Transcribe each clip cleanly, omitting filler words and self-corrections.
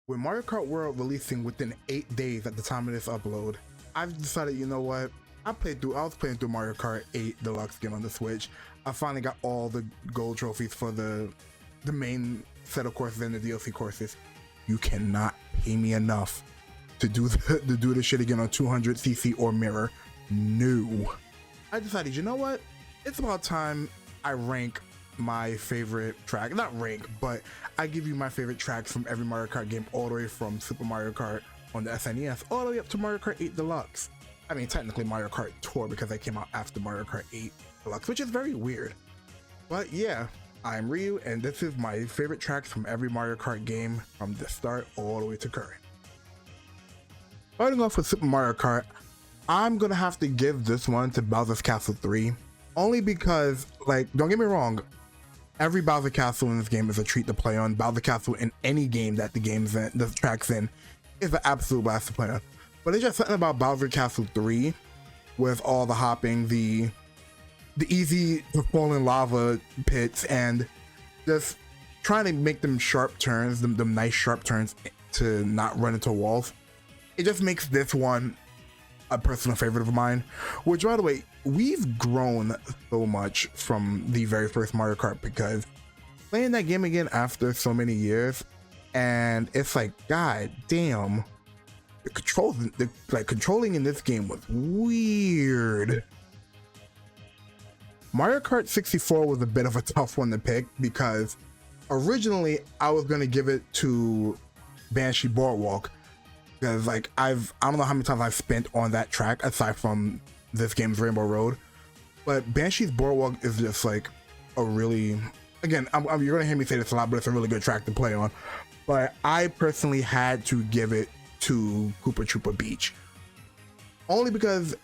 With Mario Kart World releasing within 8 days at the time of this upload, I've decided, you know what? I was playing through Mario Kart 8 Deluxe game on the Switch. I finally got all the gold trophies for the main set of courses and the DLC courses. You cannot pay me enough to do the shit again on 200cc or mirror. No. I decided, you know what? It's about time I rank my favorite track. Not rank, but I give you my favorite tracks from every Mario Kart game, all the way from Super Mario Kart on the SNES all the way up to Mario Kart 8 Deluxe. I mean, technically Mario Kart Tour, because I came out after Mario Kart 8 Deluxe, which is very weird. But yeah, I'm Ryu, and this is my favorite tracks from every Mario Kart game from the start all the way to current. Starting off with Super Mario Kart, I'm gonna have to give this one to Bowser's Castle 3, only because, like, don't get me wrong, every Bowser Castle in this game is a treat to play on. Bowser Castle in any game that the track's in is an absolute blast to play on. But it's just something about Bowser Castle 3 with all the hopping, the easy falling lava pits, and just trying to make them sharp turns, them nice sharp turns to not run into walls. It just makes this one a personal favorite of mine, which, by the way, we've grown so much from the very first Mario Kart, because playing that game again after so many years, and it's like, god damn, the controls, controlling in this game was weird. Mario Kart 64 was a bit of a tough one to pick, because originally I was going to give it to Banshee Boardwalk, because like I don't know how many times I've spent on that track aside from this game's Rainbow Road, but Banshee's Boardwalk is just like a really, again, you're gonna hear me say this a lot, but it's a really good track to play on. But I personally had to give it to Koopa Troopa Beach, only because,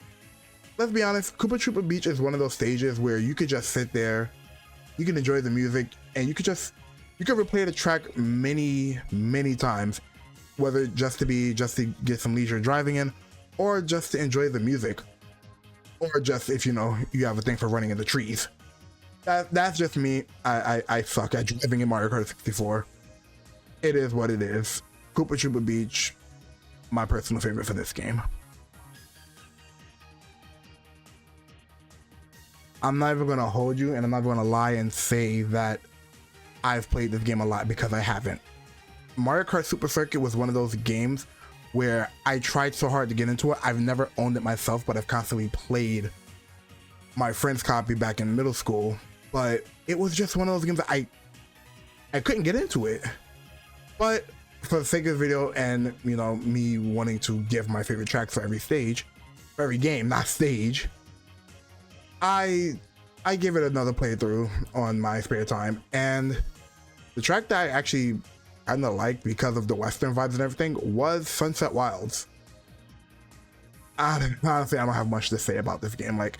let's be honest, Koopa Troopa Beach is one of those stages where you could just sit there, you can enjoy the music, and you could replay the track many times, whether just to get some leisure driving in, or just to enjoy the music, or just if you have a thing for running in the trees. That's just me. I suck at driving in Mario Kart 64. It is what it is. Koopa Troopa Beach, my personal favorite for this game. I'm not even gonna hold you, and I'm not gonna lie and say that I've played this game a lot, because I haven't. Mario Kart Super Circuit was one of those games where I tried so hard to get into it. I've never owned it myself, but I've constantly played my friend's copy back in middle school. But it was just one of those games that I couldn't get into it. But for the sake of the video, and me wanting to give my favorite tracks for every stage, for every game, not stage, I give it another playthrough on my spare time. And the track that I actually kind of liked because of the Western vibes and everything was Sunset Wilds. Honestly, I don't have much to say about this game. Like,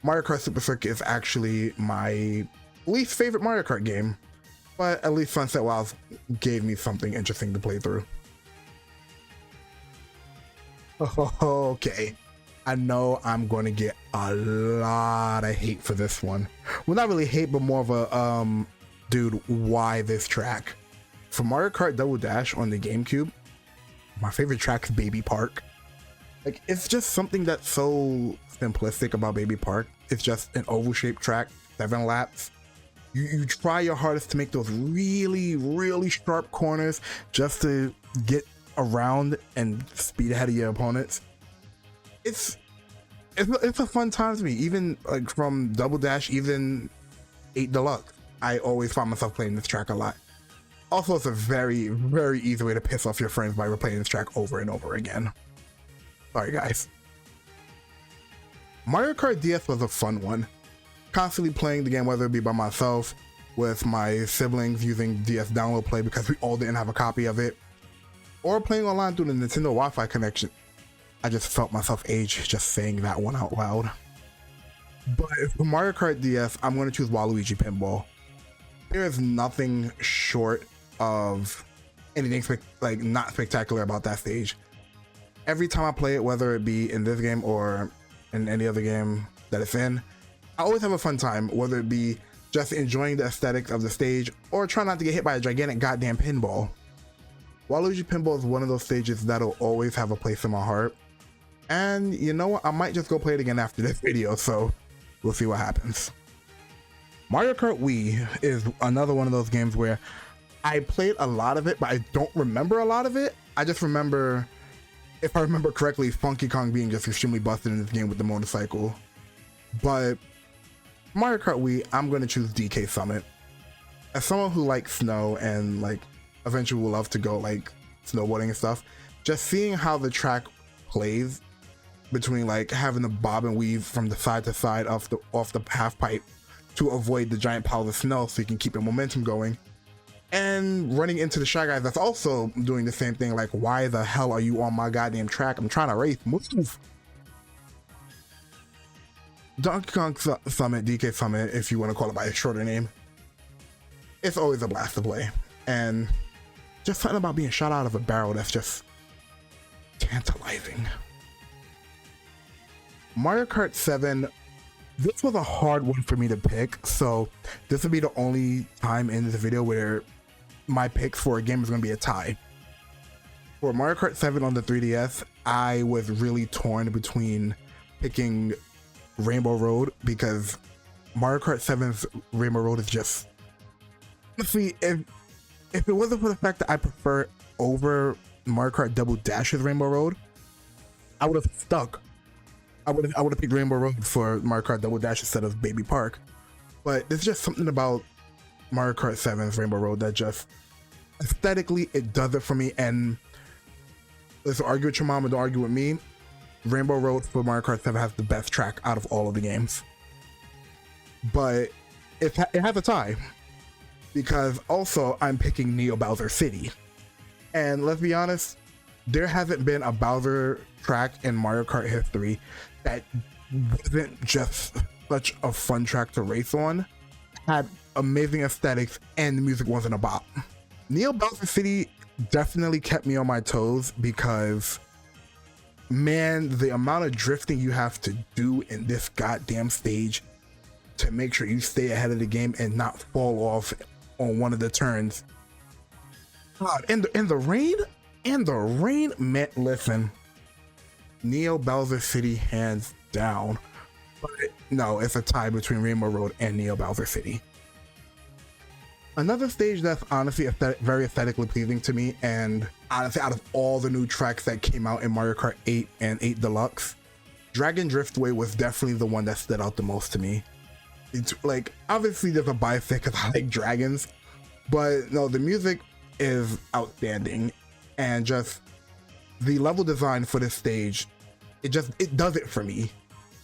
Mario Kart Super Circuit is actually my least favorite Mario Kart game, but at least Sunset Wilds gave me something interesting to play through. Okay, I know I'm going to get a lot of hate for this one. Well, not really hate, but more of a dude, why this track? For Mario Kart Double Dash on the GameCube, my favorite track is Baby Park. Like, it's just something that's so simplistic about Baby Park. It's just an oval-shaped track, 7 laps. You try your hardest to make those really sharp corners just to get around and speed ahead of your opponents. It's a fun time to me. Even like from Double Dash, even 8 Deluxe, I always find myself playing this track a lot. Also, it's a very easy way to piss off your friends by replaying this track over and over again. Sorry, guys. Mario Kart DS was a fun one. Constantly playing the game, whether it be by myself, with my siblings using DS Download Play because we all didn't have a copy of it, or playing online through the Nintendo Wi-Fi connection. I just felt myself age just saying that one out loud. But for Mario Kart DS, I'm going to choose Waluigi Pinball. There is nothing short of anything not spectacular about that stage. Every time I play it, whether it be in this game or in any other game that it's in, I always have a fun time, whether it be just enjoying the aesthetics of the stage or trying not to get hit by a gigantic goddamn pinball. Waluigi Pinball is one of those stages that'll always have a place in my heart. And you know what? I might just go play it again after this video, so we'll see what happens. Mario Kart Wii is another one of those games where I played a lot of it, but I don't remember a lot of it. I just remember, if I remember correctly, Funky Kong being just extremely busted in this game with the motorcycle. But Mario Kart Wii, I'm going to choose DK Summit. As someone who likes snow and like eventually will love to go like snowboarding and stuff, just seeing how the track plays between like having the bob and weave from the side to side off the half pipe to avoid the giant piles of snow so you can keep your momentum going, and running into the Shy Guys that's also doing the same thing, like, why the hell are you on my goddamn track? I'm trying to race, move. Donkey Kong Summit, DK Summit, if you want to call it by a shorter name, it's always a blast to play, and just something about being shot out of a barrel that's just tantalizing. Mario Kart 7, this was a hard one for me to pick, so this will be the only time in this video where my picks for a game is going to be a tie. For Mario Kart 7 on the 3DS, I was really torn between picking Rainbow Road, because Mario Kart 7's Rainbow Road is just, honestly, if it wasn't for the fact that I prefer over Mario Kart Double Dash's Rainbow Road, I would have stuck. I would have picked Rainbow Road for Mario Kart Double Dash instead of Baby Park. But there's just something about Mario Kart 7's Rainbow Road that just, aesthetically, it does it for me. And let's argue with your mom and don't argue with me, Rainbow Road for Mario Kart 7 has the best track out of all of the games. But it has a tie, because also I'm picking Neo Bowser City. And let's be honest, there hasn't been a Bowser track in Mario Kart history that wasn't just such a fun track to race on, had amazing aesthetics, and the music wasn't a bop. Neo Bowser City definitely kept me on my toes, because man, the amount of drifting you have to do in this goddamn stage to make sure you stay ahead of the game and not fall off on one of the turns. God, and the rain, man, listen, Neo Bowser City hands down. But no, it's a tie between Rainbow Road and Neo Bowser City. Another stage that's honestly very aesthetically pleasing to me, and honestly out of all the new tracks that came out in Mario Kart 8 and 8 Deluxe, Dragon Driftway was definitely the one that stood out the most to me. It's like, obviously there's a bias because I like dragons, but no, the music is outstanding, and just the level design for this stage, it does it for me.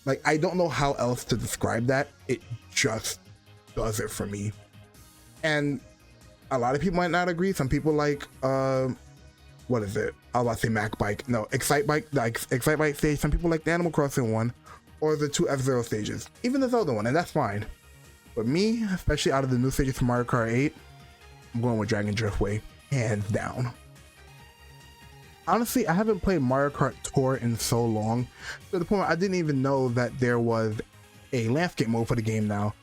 Like, I don't know how else to describe that. It just does it for me. And a lot of people might not agree. Some people like, what is it? I was about to say Mac Bike. No, Excite Bike, the Excite Bike stage. Some people like the Animal Crossing one, or the 2 F-Zero stages. Even the Zelda one, and that's fine. But me, especially out of the new stages for Mario Kart 8, I'm going with Dragon Driftway, hands down. Honestly, I haven't played Mario Kart Tour in so long, to the point where I didn't even know that there was a landscape mode for the game now.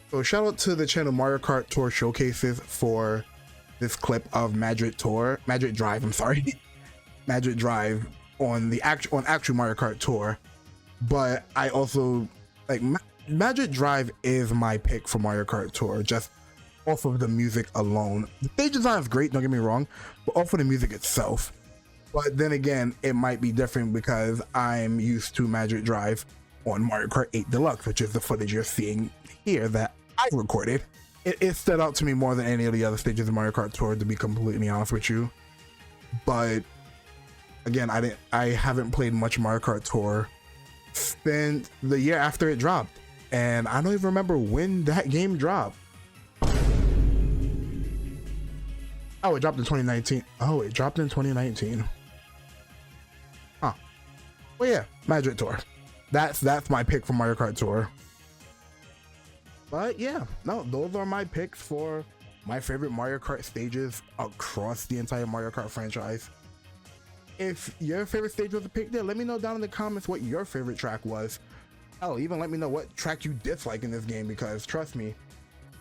So shout out to the channel Mario Kart Tour Showcases for this clip of Magic Drive, I'm sorry. Magic Drive on actual Mario Kart Tour. But I also, like, Magic Drive is my pick for Mario Kart Tour, just off of the music alone. The stage design is great, don't get me wrong, but off of the music itself. But then again, it might be different because I'm used to Magic Drive on Mario Kart 8 Deluxe, which is the footage you're seeing here that I recorded. It stood out to me more than any of the other stages of Mario Kart Tour, to be completely honest with you. But again, I haven't played much Mario Kart Tour since the year after it dropped, and I don't even remember when that game dropped. Oh, it dropped in 2019. Oh, it dropped in 2019. Huh. Well, yeah, Magic Tour. That's my pick for Mario Kart Tour. But yeah, no, those are my picks for my favorite Mario Kart stages across the entire Mario Kart franchise. If your favorite stage was a pick there, let me know down in the comments what your favorite track was. Hell, even let me know what track you dislike in this game, because trust me,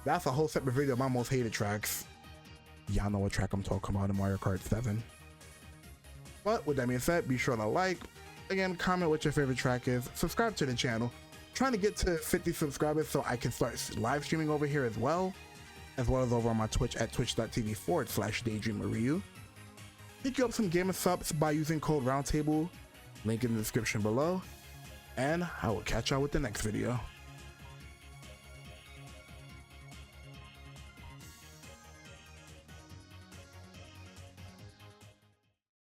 that's a whole separate video of my most hated tracks. Y'all know what track I'm talking about in Mario Kart 7. But with that being said, be sure to like, again, comment what your favorite track is, subscribe to the channel. Trying to get to 50 subscribers so I can start live streaming over here as well as over on my Twitch at twitch.tv/DaydreamerRyuu. Pick you up some GamerSupps by using code RoundTable, link in the description below, and I will catch y'all with the next video.